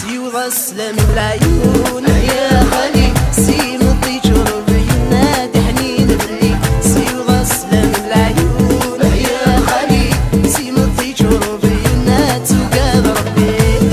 سيوض سلام العيون يا خالي سي مضي جروب ينادي حنين بلي سيوض سلام العيون يا خالي سي مضي جروب ينادي وقاد ربي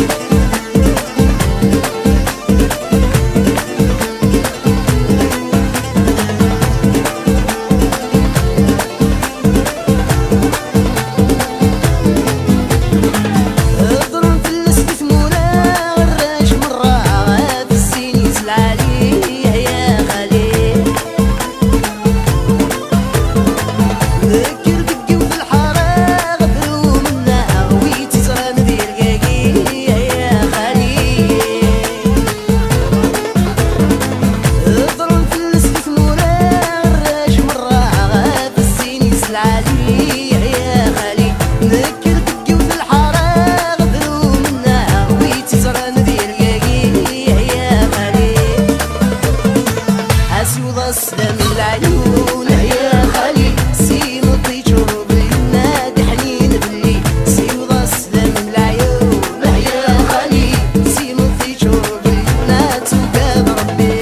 سلام العيون يا خالي سي مضي جروب ينادي حنين بلي سيوض سلام العيون يا خالي سي مضي جروب ينادي وقاد ربي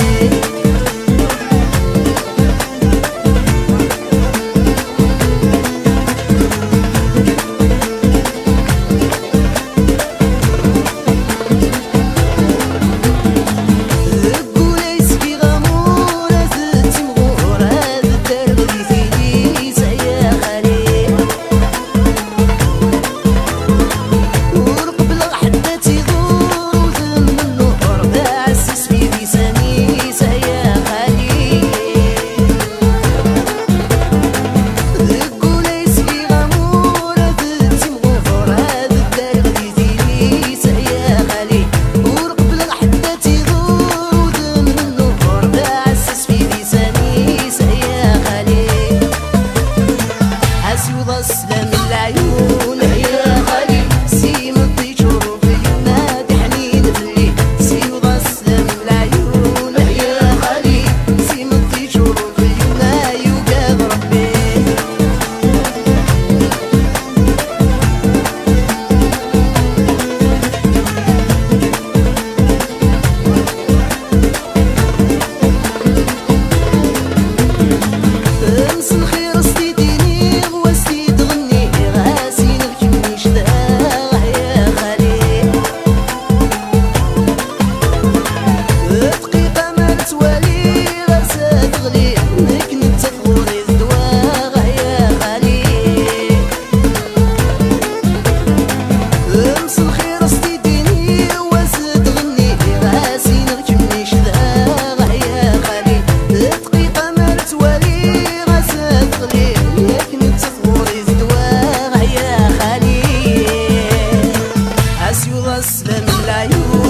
سلام العيون يا خالي سي مضي جروب ينادي حنين بلي سيوض سلام العيون يا خالي سي مضي جروب ينادي وقاد ربي امس الخير استديني سلام العيون